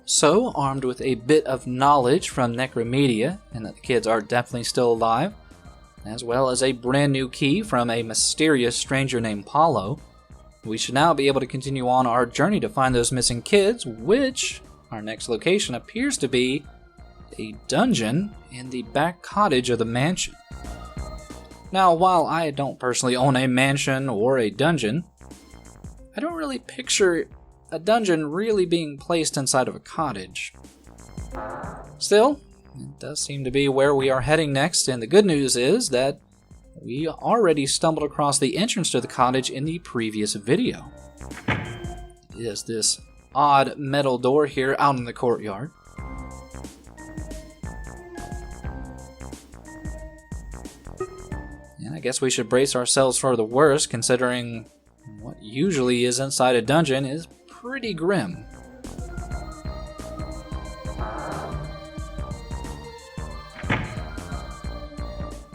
So, armed with a bit of knowledge from Necromedia, and that the kids are definitely still alive, as well as a brand new key from a mysterious stranger named Paulo, we should now be able to continue on our journey to find those missing kids, which our next location appears to be a dungeon in the back cottage of the mansion. Now, while I don't personally own a mansion or a dungeon, I don't really picture a dungeon really being placed inside of a cottage. Still, it does seem to be where we are heading next, and the good news is that we already stumbled across the entrance to the cottage in the previous video. It is this odd metal door here out in the courtyard. And I guess we should brace ourselves for the worst, considering what usually is inside a dungeon is pretty grim.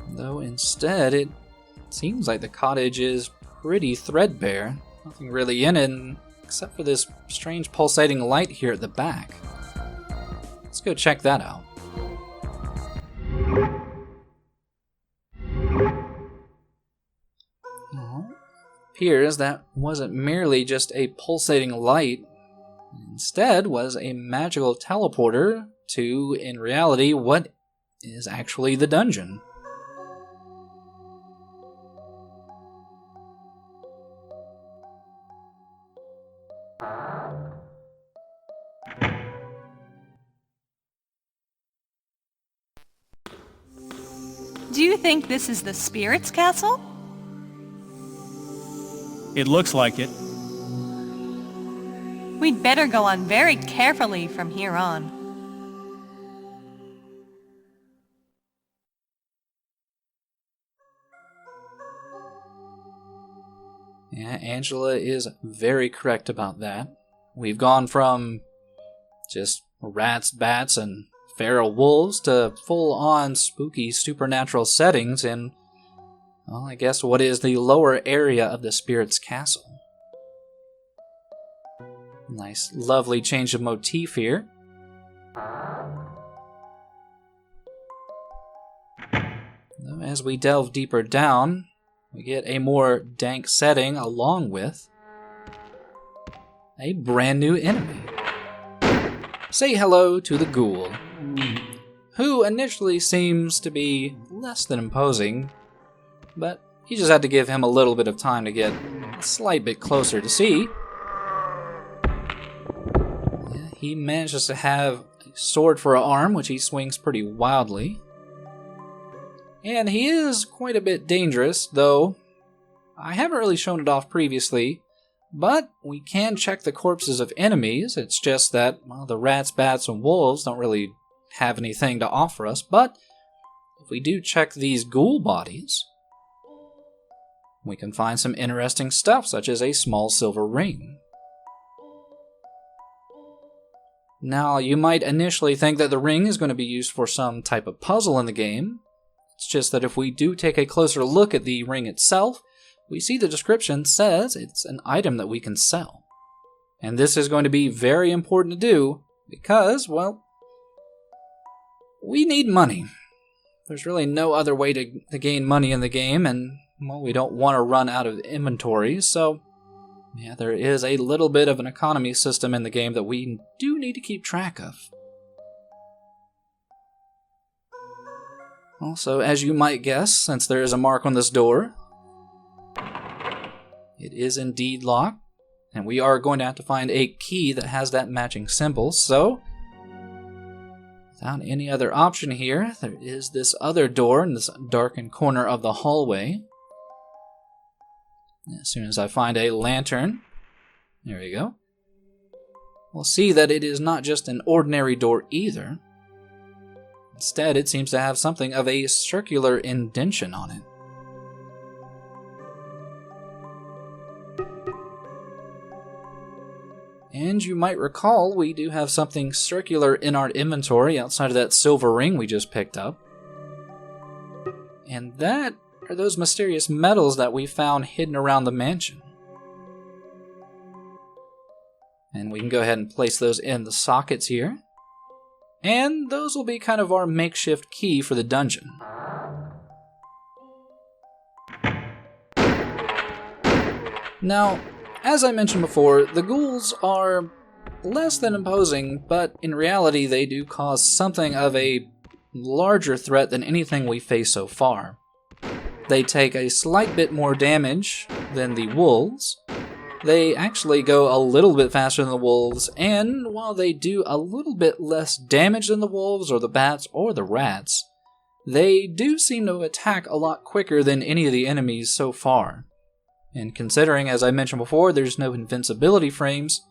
Though instead, it seems like the cottage is pretty threadbare. Nothing really in it, except for this strange pulsating light here at the back. Let's go check that out. Appears that wasn't merely just a pulsating light, instead was a magical teleporter to, in reality, what is actually the dungeon. Do you think this is the Spirit's Castle? It looks like it. We'd better go on very carefully from here on. Yeah, Angela is very correct about that. We've gone from just rats, bats, and feral wolves to full-on spooky supernatural settings in, well, I guess what is the lower area of the Spirit's Castle. Nice, lovely change of motif here. As we delve deeper down, we get a more dank setting along with a brand new enemy. Say hello to the ghoul, who initially seems to be less than imposing, but you just had to give him a little bit of time to get a slight bit closer to see. Yeah, he manages to have a sword for an arm, which he swings pretty wildly. And he is quite a bit dangerous, though I haven't really shown it off previously, but we can check the corpses of enemies. It's just that, well, the rats, bats, and wolves don't really have anything to offer us, but if we do check these ghoul bodies, we can find some interesting stuff, such as a small silver ring. Now, you might initially think that the ring is going to be used for some type of puzzle in the game. It's just that if we do take a closer look at the ring itself, we see the description says it's an item that we can sell. And this is going to be very important to do because, well, we need money. There's really no other way to gain money in the game, and, well, we don't want to run out of inventory, so yeah, there is a little bit of an economy system in the game that we do need to keep track of. Also, as you might guess, since there is a mark on this door, it is indeed locked, and we are going to have to find a key that has that matching symbol, so without any other option here, there is this other door in this darkened corner of the hallway. As soon as I find a lantern, there we go, we'll see that it is not just an ordinary door either. Instead, it seems to have something of a circular indentation on it. And you might recall we do have something circular in our inventory outside of that silver ring we just picked up. And that are those mysterious metals that we found hidden around the mansion. And we can go ahead and place those in the sockets here. And those will be kind of our makeshift key for the dungeon. Now, as I mentioned before, the ghouls are less than imposing, but in reality they do cause something of a larger threat than anything we face so far. They take a slight bit more damage than the wolves. They actually go a little bit faster than the wolves, and while they do a little bit less damage than the wolves or the bats or the rats, they do seem to attack a lot quicker than any of the enemies so far. And considering, as I mentioned before, there's no invincibility frames,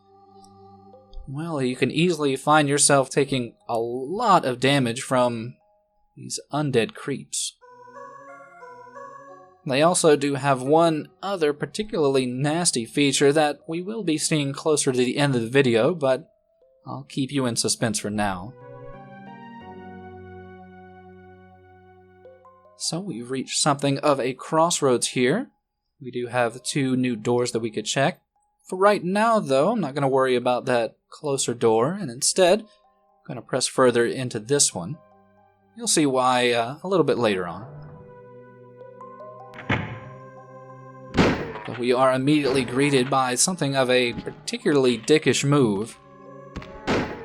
well, you can easily find yourself taking a lot of damage from these undead creeps. They also do have one other particularly nasty feature that we will be seeing closer to the end of the video, but I'll keep you in suspense for now. So we've reached something of a crossroads here. We do have 2 new doors that we could check. For right now, though, I'm not going to worry about that closer door, and instead, I'm going to press further into this one. You'll see why a little bit later on. But we are immediately greeted by something of a particularly dickish move.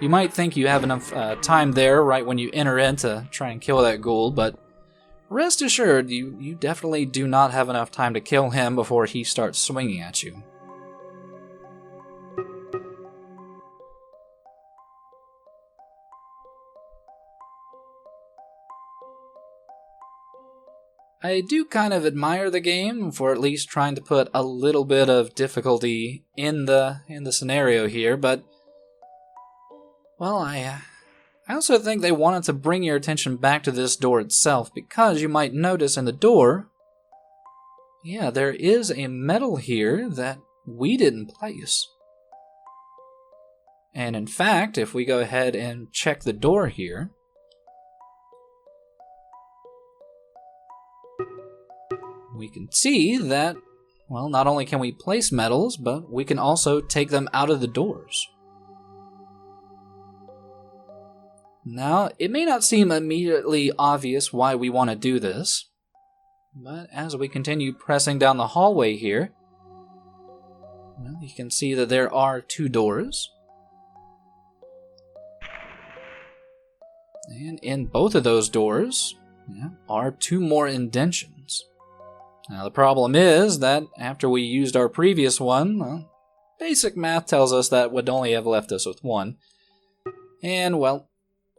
You might think you have enough time there right when you enter in to try and kill that ghoul, but rest assured, you definitely do not have enough time to kill him before he starts swinging at you. I do kind of admire the game for at least trying to put a little bit of difficulty in the scenario here, but well, I also think they wanted to bring your attention back to this door itself, because you might notice in the door, yeah, there is a medal here that we didn't place. And in fact, if we go ahead and check the door here, we can see that, well, not only can we place medals, but we can also take them out of the doors. Now, it may not seem immediately obvious why we want to do this, but as we continue pressing down the hallway here, well, you can see that there are 2 doors. And in both of those doors are 2 more indentions. Now, the problem is that after we used our previous one, well, basic math tells us that would only have left us with 1. And, well,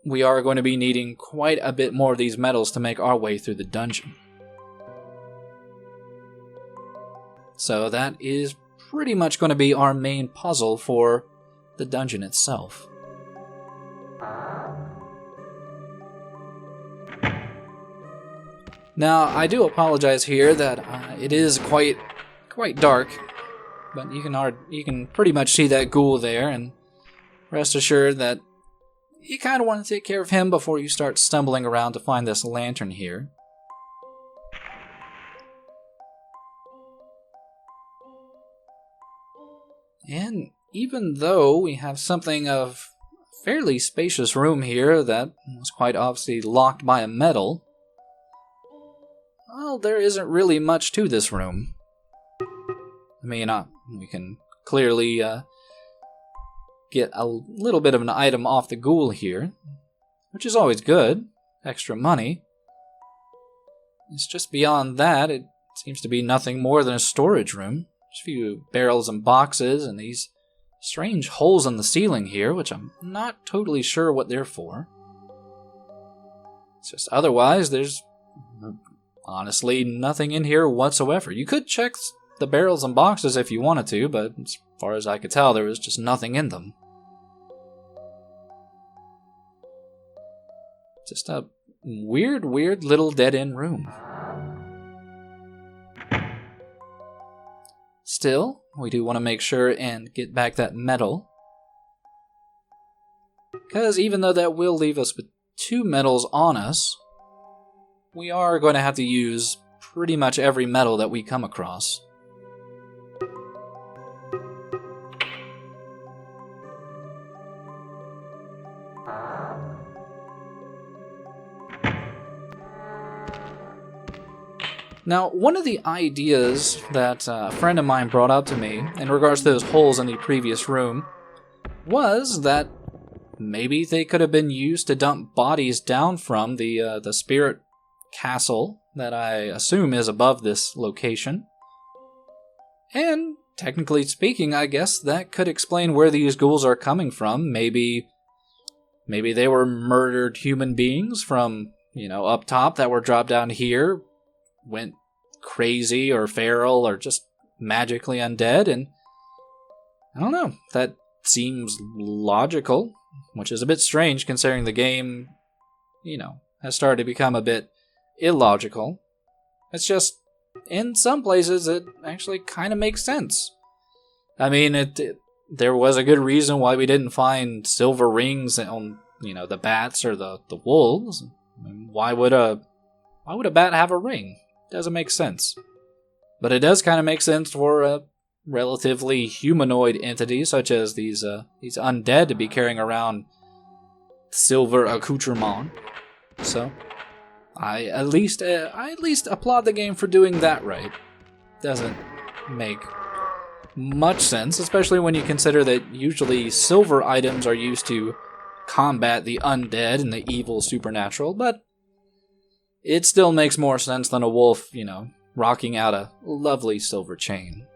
we are going to be needing quite a bit more of these medals to make our way through the dungeon. So that is pretty much going to be our main puzzle for the dungeon itself. Now, I do apologize here that it is quite dark, but you can pretty much see that ghoul there, and rest assured that you kind of want to take care of him before you start stumbling around to find this lantern here. And even though we have something of a fairly spacious room here that was quite obviously locked by a medal, well, there isn't really much to this room. I mean, we can clearly get a little bit of an item off the ghoul here, which is always good. Extra money. It's just beyond that, it seems to be nothing more than a storage room. Just a few barrels and boxes and these strange holes in the ceiling here, which I'm not totally sure what they're for. It's just otherwise, there's honestly nothing in here whatsoever. You could check the barrels and boxes if you wanted to, but as far as I could tell, there was just nothing in them. Just a weird little dead-end room. Still, we do want to make sure and get back that medal, because even though that will leave us with 2 medals on us, we are going to have to use pretty much every medal that we come across. Now, one of the ideas that a friend of mine brought up to me in regards to those holes in the previous room was that maybe they could have been used to dump bodies down from the spirit castle that I assume is above this location. And technically speaking, I guess that could explain where these ghouls are coming from. Maybe they were murdered human beings from, up top that were dropped down here, went crazy or feral or just magically undead, and I don't know, that seems logical, which is a bit strange considering the game, has started to become a bit illogical. It's just, in some places, it actually kind of makes sense. I mean, there was a good reason why we didn't find silver rings on, the bats or the wolves. I mean, why would a bat have a ring? Doesn't make sense. But it does kind of make sense for a relatively humanoid entity such as these undead to be carrying around silver accoutrement. So, I at least applaud the game for doing that right. Doesn't make much sense, especially when you consider that usually silver items are used to combat the undead and the evil supernatural, but it still makes more sense than a wolf, rocking out a lovely silver chain.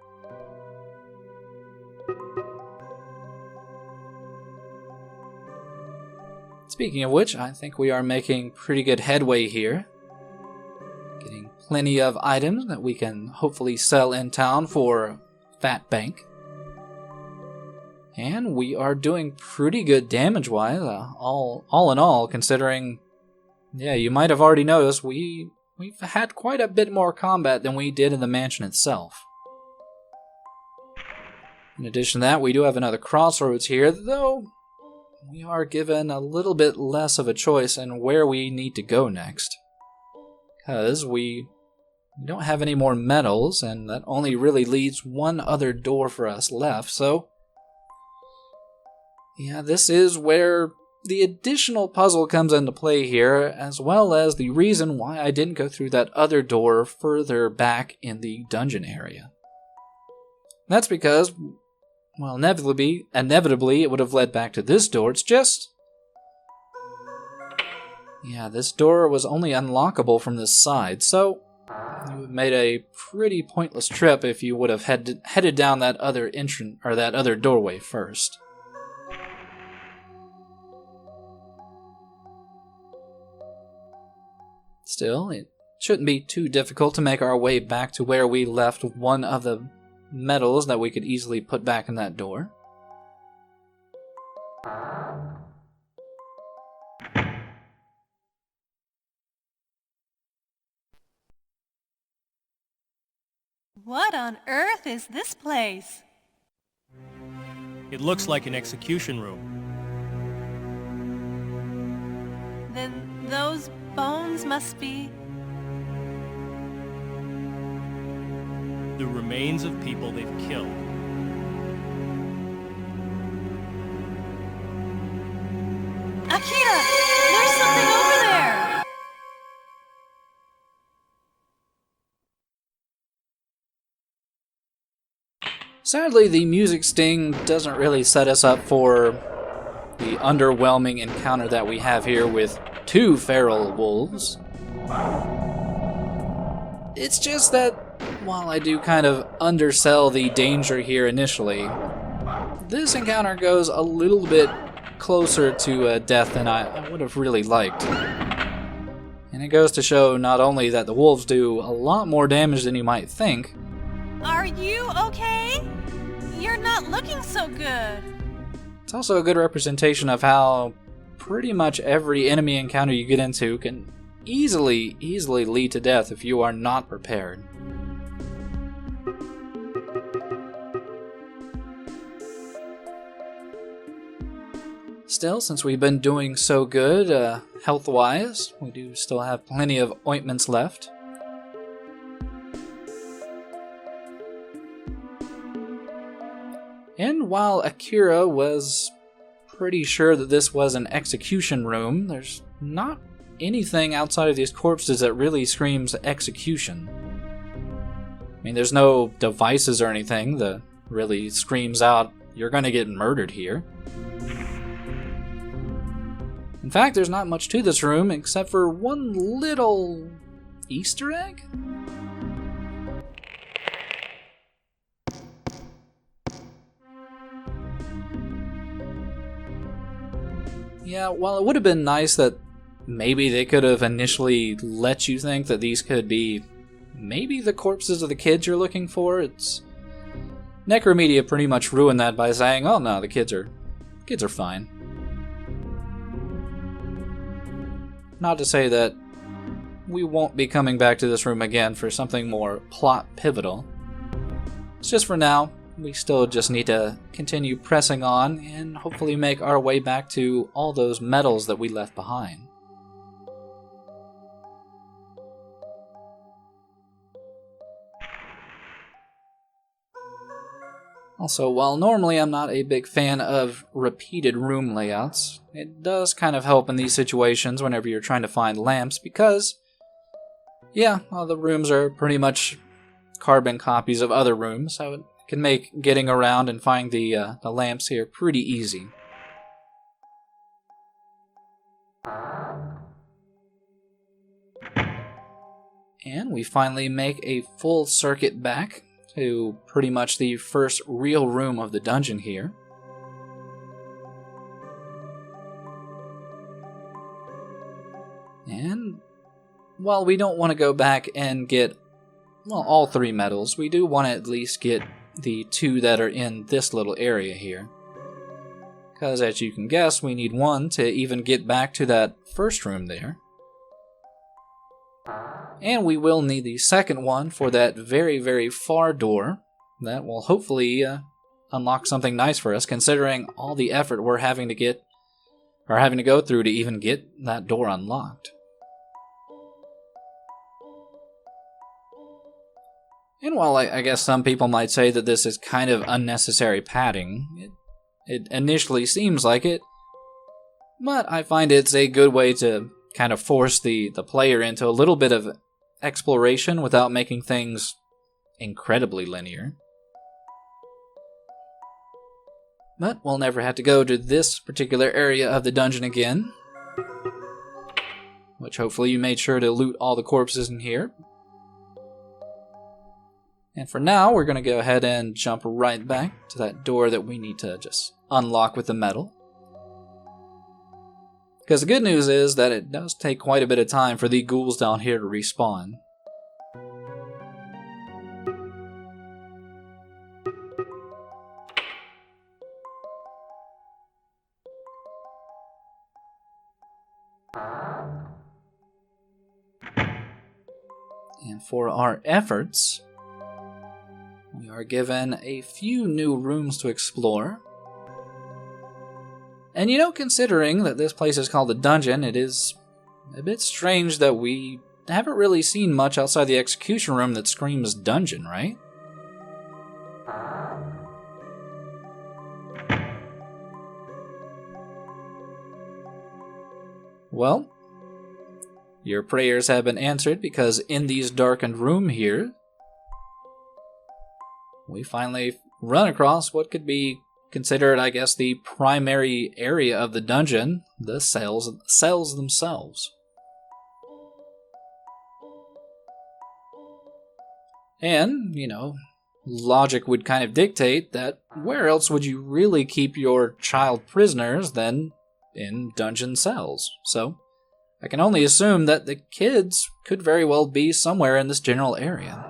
Speaking of which, I think we are making pretty good headway here. Getting plenty of items that we can hopefully sell in town for Fat Bank. And we are doing pretty good damage-wise, all in all, considering... Yeah, you might have already noticed we've had quite a bit more combat than we did in the mansion itself. In addition to that, we do have another crossroads here, though we are given a little bit less of a choice in where we need to go next. Because we don't have any more medals, and that only really leaves one other door for us left, so... Yeah, this is where the additional puzzle comes into play here, as well as the reason why I didn't go through that other door further back in the dungeon area. That's because, well, inevitably it would have led back to this door. It's just... Yeah, this door was only unlockable from this side, so you would have made a pretty pointless trip if you would have headed down that other entrance or that other doorway first. Still, it shouldn't be too difficult to make our way back to where we left one of the medals that we could easily put back in that door. What on earth is this place? It looks like an execution room. Then those bones must be... The remains of people they've killed. Akira! There's something over there! Sadly, the music sting doesn't really set us up for the underwhelming encounter that we have here with 2 feral wolves. It's just that, while I do kind of undersell the danger here initially, this encounter goes a little bit closer to death than I would have really liked. And it goes to show not only that the wolves do a lot more damage than you might think. Are you okay? You're not looking so good. It's also a good representation of how pretty much every enemy encounter you get into can easily lead to death if you are not prepared. Still, since we've been doing so good health-wise, we do still have plenty of ointments left. And while Akira was pretty sure that this was an execution room. There's not anything outside of these corpses that really screams execution. I mean, there's no devices or anything that really screams out, you're gonna get murdered here. In fact, there's not much to this room except for one little Easter egg? Yeah, while it would have been nice that maybe they could have initially let you think that these could be maybe the corpses of the kids you're looking for, Necromedia pretty much ruined that by saying, oh no, the kids are fine. Not to say that we won't be coming back to this room again for something more plot pivotal. It's just for now, we still just need to continue pressing on and hopefully make our way back to all those medals that we left behind. Also, while normally I'm not a big fan of repeated room layouts, it does kind of help in these situations whenever you're trying to find lamps because, yeah, well, the rooms are pretty much carbon copies of other rooms, so it can make getting around and finding the lamps here pretty easy. And we finally make a full circuit back to pretty much the first real room of the dungeon here. And while we don't want to go back and get, well, all 3 medals, we do want to at least get the 2 that are in this little area here. Because as you can guess, we need 1 to even get back to that first room there. And we will need the second one for that very, very far door. That will hopefully unlock something nice for us, considering all the effort we're having to go through to even get that door unlocked. And while I guess some people might say that this is kind of unnecessary padding, it initially seems like it, but I find it's a good way to kind of force the player into a little bit of exploration without making things incredibly linear. But we'll never have to go to this particular area of the dungeon again, which hopefully you made sure to loot all the corpses in here. And for now, we're going to go ahead and jump right back to that door that we need to just unlock with the medal. Because the good news is that it does take quite a bit of time for the ghouls down here to respawn. And for our efforts, we are given a few new rooms to explore. And you know, considering that this place is called a dungeon, it is a bit strange that we haven't really seen much outside the execution room that screams dungeon, right? Well, your prayers have been answered because in these darkened room here, we finally run across what could be considered, I guess, the primary area of the dungeon, the cells themselves. And, you know, logic would kind of dictate that where else would you really keep your child prisoners than in dungeon cells? So, I can only assume that the kids could very well be somewhere in this general area.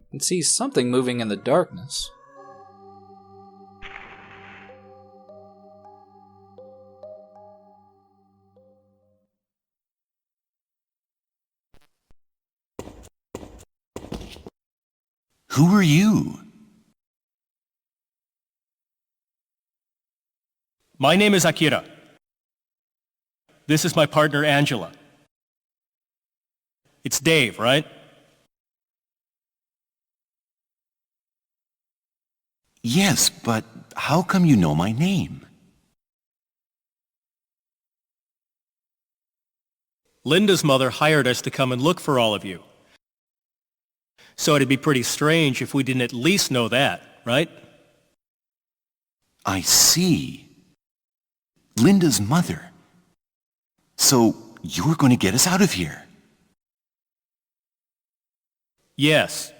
I can see something moving in the darkness. Who are you? My name is Akira. This is my partner, Angela. It's Dave, right? Yes, but how come you know my name? Linda's mother hired us to come and look for all of you. So it'd be pretty strange if we didn't at least know that, right? I see. Linda's mother. So you're going to get us out of here? Yes.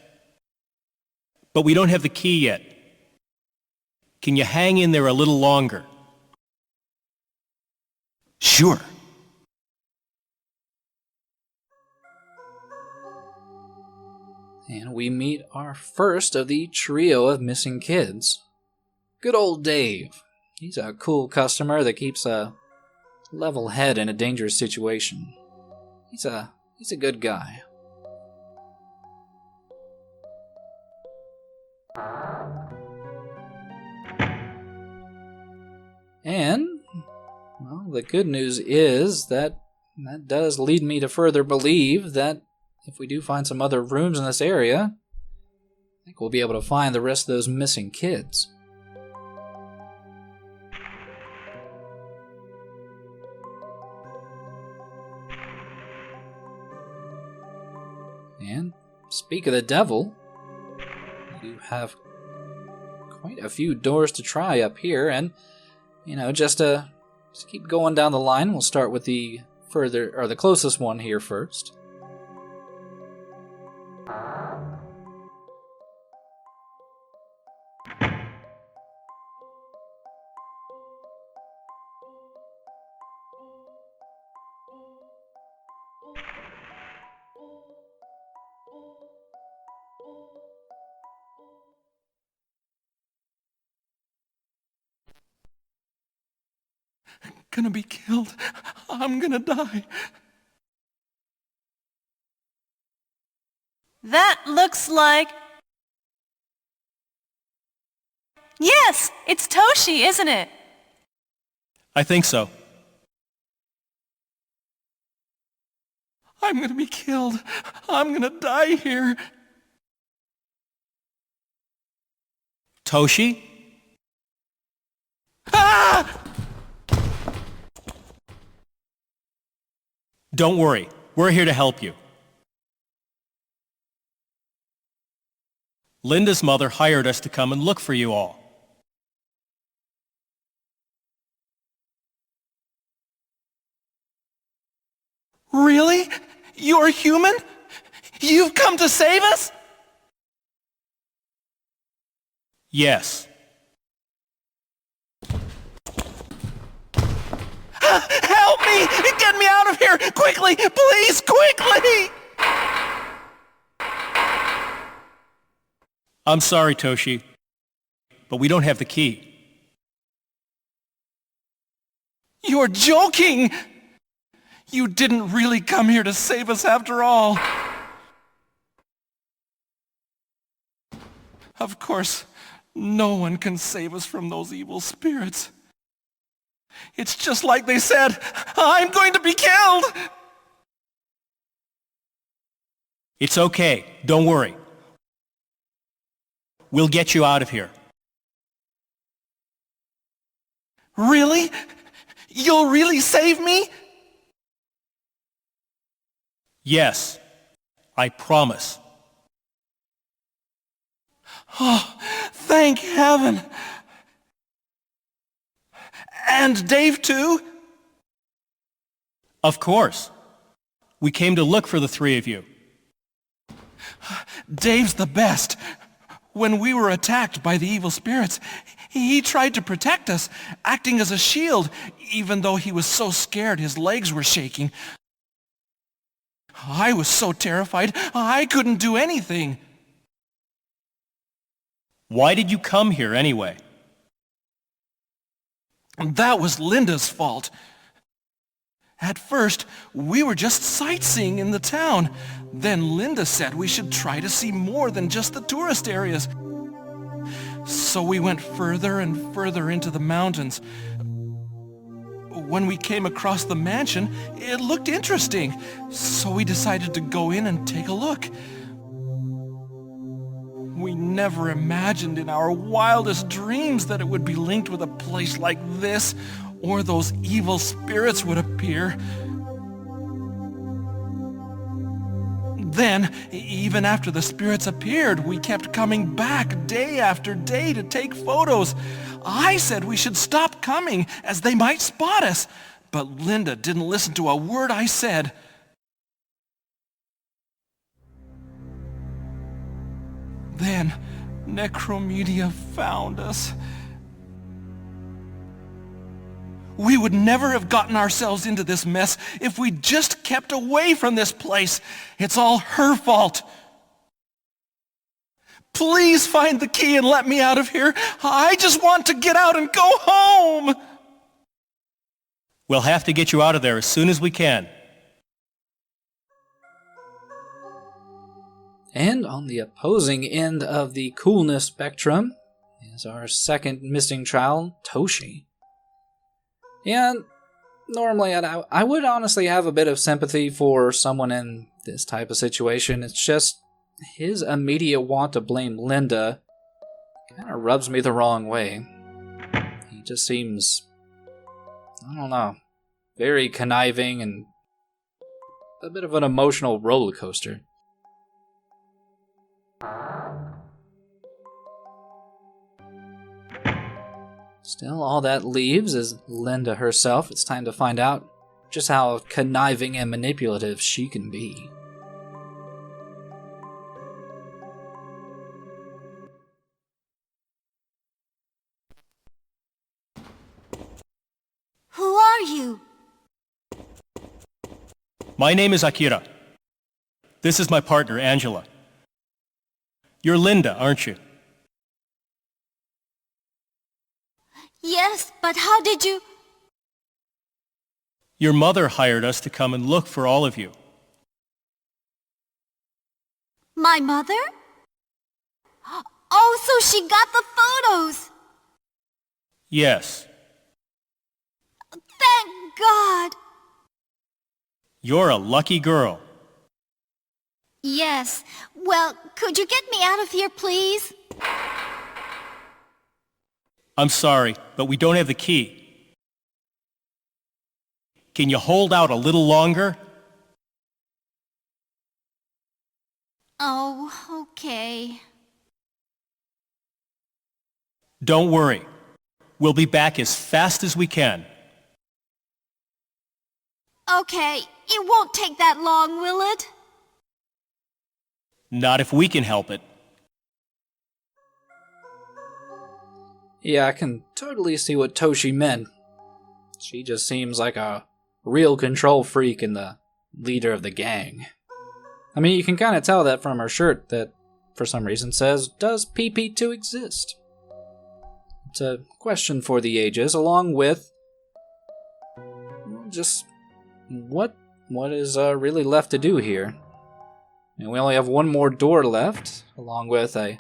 But we don't have the key yet. Can you hang in there a little longer? Sure. And we meet our first of the trio of missing kids. Good old Dave. He's a cool customer that keeps a level head in a dangerous situation. He's a good guy. And, well, the good news is that does lead me to further believe that if we do find some other rooms in this area, I think we'll be able to find the rest of those missing kids. And speak of the devil, you have quite a few doors to try up here, and just keep going down the line. We'll start with the closest one here first. Gonna be killed. I'm gonna die. That looks like... Yes, it's Toshi, isn't it? I think so. I'm gonna be killed. I'm gonna die here. Toshi? Ah! Don't worry. We're here to help you. Linda's mother hired us to come and look for you all. Really? You're human? You've come to save us? Yes. Help me! Get me out of here! Quickly! Please, quickly! I'm sorry, Toshi, but we don't have the key. You're joking! You didn't really come here to save us after all. Of course, no one can save us from those evil spirits. It's just like they said, I'm going to be killed! It's okay. Don't worry. We'll get you out of here. Really? You'll really save me? Yes, I promise. Oh, thank heaven. And Dave too? Of course. We came to look for the three of you. Dave's the best. When we were attacked by the evil spirits, he tried to protect us, acting as a shield, even though he was so scared his legs were shaking. I was so terrified, I couldn't do anything. Why did you come here anyway? That was Linda's fault. At first, we were just sightseeing in the town. Then Linda said we should try to see more than just the tourist areas. So we went further and further into the mountains. When we came across the mansion, it looked interesting. So we decided to go in and take a look. We never imagined in our wildest dreams that it would be linked with a place like this, or those evil spirits would appear. Then, even after the spirits appeared, we kept coming back day after day to take photos. I said we should stop coming, as they might spot us, but Linda didn't listen to a word I said. Then, Necromedia found us. We would never have gotten ourselves into this mess if we'd just kept away from this place. It's all her fault. Please find the key and let me out of here. I just want to get out and go home. We'll have to get you out of there as soon as we can. And on the opposing end of the coolness spectrum is our second missing child, Toshi. Yeah, normally I would honestly have a bit of sympathy for someone in this type of situation. It's just his immediate want to blame Linda kind of rubs me the wrong way. He just seems, I don't know, very conniving and a bit of an emotional roller coaster. Still, all that leaves is Linda herself. It's time to find out just how conniving and manipulative she can be. Who are you? My name is Akira. This is my partner, Angela. You're Linda, aren't you? Yes, but how did you... Your mother hired us to come and look for all of you. My mother? Oh, so she got the photos! Yes. Thank God! You're a lucky girl. Yes. Well, could you get me out of here, please? I'm sorry, but we don't have the key. Can you hold out a little longer? Oh, okay. Don't worry. We'll be back as fast as we can. Okay, it won't take that long, will it? Not if we can help it. Yeah, I can totally see what Toshi meant. She just seems like a real control freak and the leader of the gang. I mean, you can kind of tell that from her shirt that, for some reason, says, "Does PP2 exist?" It's a question for the ages, along with just what is really left to do here. And we only have one more door left, along with a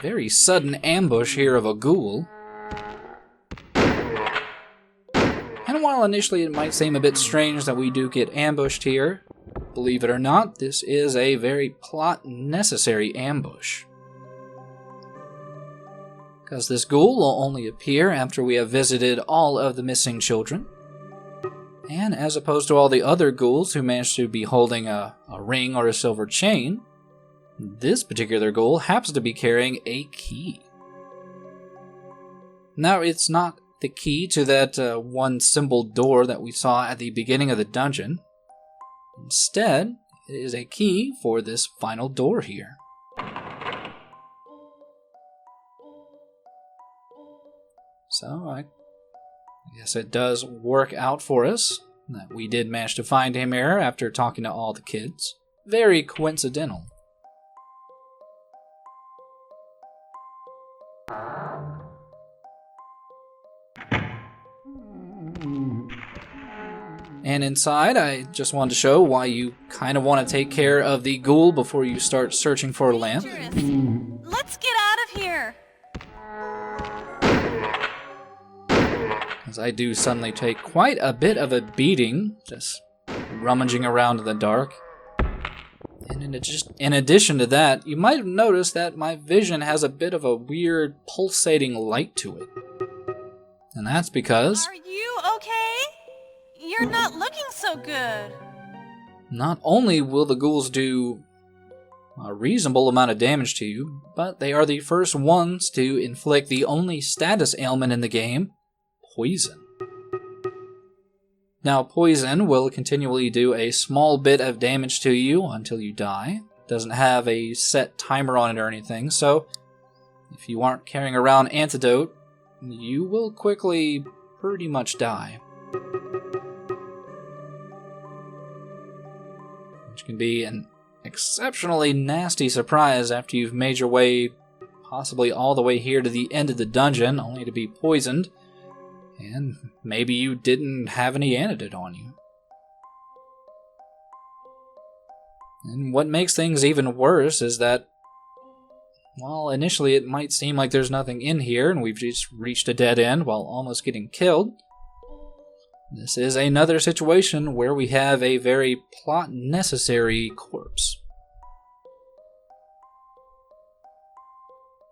very sudden ambush here of a ghoul. And while initially it might seem a bit strange that we do get ambushed here, believe it or not, this is a very plot-necessary ambush. Because this ghoul will only appear after we have visited all of the missing children. And as opposed to all the other ghouls who managed to be holding a ring or a silver chain, this particular ghoul happens to be carrying a key. Now, it's not the key to that one symbol door that we saw at the beginning of the dungeon. Instead, it is a key for this final door here. So, I guess it does work out for us that we did manage to find him here after talking to all the kids. Very coincidental. And inside, I just wanted to show why you kind of want to take care of the ghoul before you start searching for a lamp. Let's get out of here. As I do suddenly take quite a bit of a beating, just rummaging around in the dark. And in addition to that, you might have noticed that my vision has a bit of a weird pulsating light to it. And that's because Are you okay? You're not looking so good. not only will the ghouls do a reasonable amount of damage to you, but they are the first ones to inflict the only status ailment in the game, poison. Now, poison will continually do a small bit of damage to you until you die. Doesn't have a set timer on it or anything, so if you aren't carrying around antidote, you will quickly pretty much die. Which can be an exceptionally nasty surprise after you've made your way possibly all the way here to the end of the dungeon, only to be poisoned, and maybe you didn't have any antidote on you. And what makes things even worse is that, while initially it might seem like there's nothing in here and we've just reached a dead end while almost getting killed, this is another situation where we have a very plot-necessary corpse.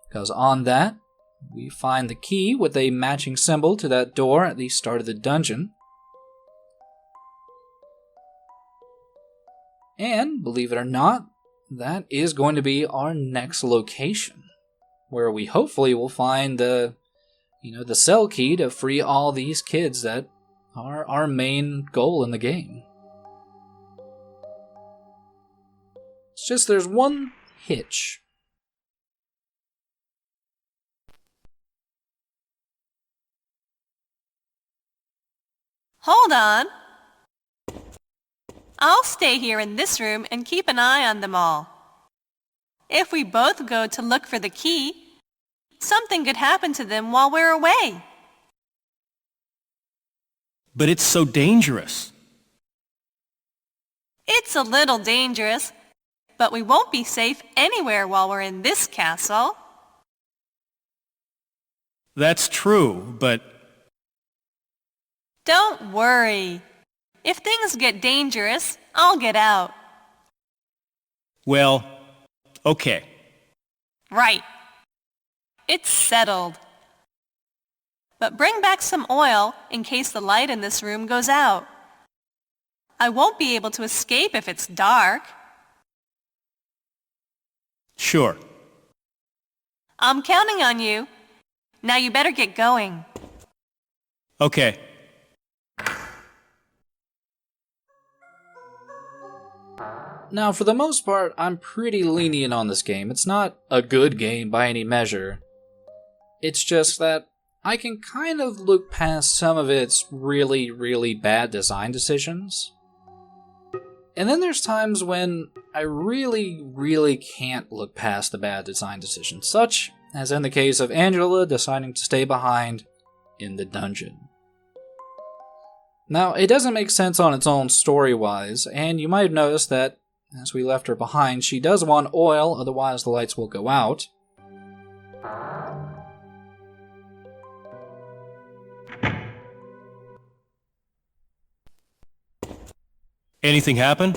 Because on that, we find the key with a matching symbol to that door at the start of the dungeon. And, believe it or not, that is going to be our next location, where we hopefully will find the cell key to free all these kids that are our main goal in the game. It's just there's one hitch. Hold on. I'll stay here in this room and keep an eye on them all. If we both go to look for the key, something could happen to them while we're away. But it's so dangerous. It's a little dangerous, but we won't be safe anywhere while we're in this castle. That's true, but Don't worry. If things get dangerous, I'll get out. well, okay. Right. It's settled. But bring back some oil in case the light in this room goes out. I won't be able to escape if it's dark. Sure. I'm counting on you. Now you better get going. Okay. Now, for the most part, I'm pretty lenient on this game. It's not a good game by any measure. It's just that I can kind of look past some of its really, really bad design decisions. And then there's times when I really, really can't look past the bad design decisions, such as in the case of Angela deciding to stay behind in the dungeon. Now, it doesn't make sense on its own story-wise, and you might have noticed that as we left her behind, she does want oil, otherwise the lights will go out. Anything happen?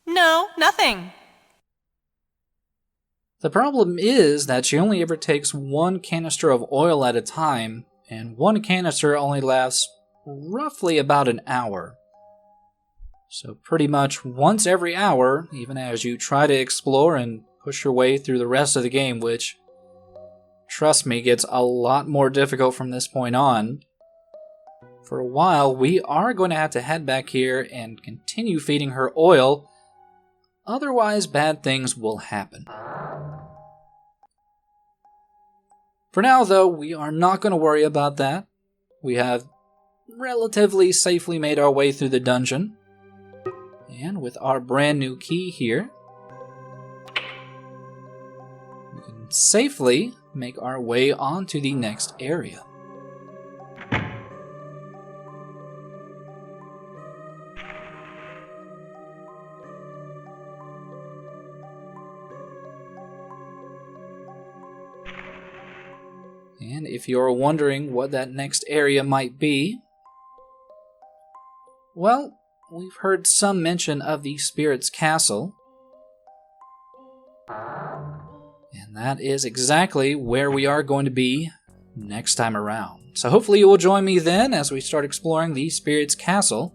No, nothing. The problem is that she only ever takes one canister of oil at a time, and one canister only lasts roughly about an hour. So pretty much once every hour, even as you try to explore and push your way through the rest of the game, which, trust me, gets a lot more difficult from this point on. For a while, we are going to have to head back here and continue feeding her oil, otherwise bad things will happen. For now, though, we are not going to worry about that. We have relatively safely made our way through the dungeon. And with our brand new key here, we can safely make our way on to the next area. And if you're wondering what that next area might be, well, we've heard some mention of the Spirit's Castle. And that is exactly where we are going to be next time around. So hopefully you will join me then as we start exploring the Spirit's Castle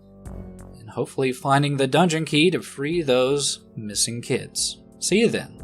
and hopefully finding the dungeon key to free those missing kids. See you then.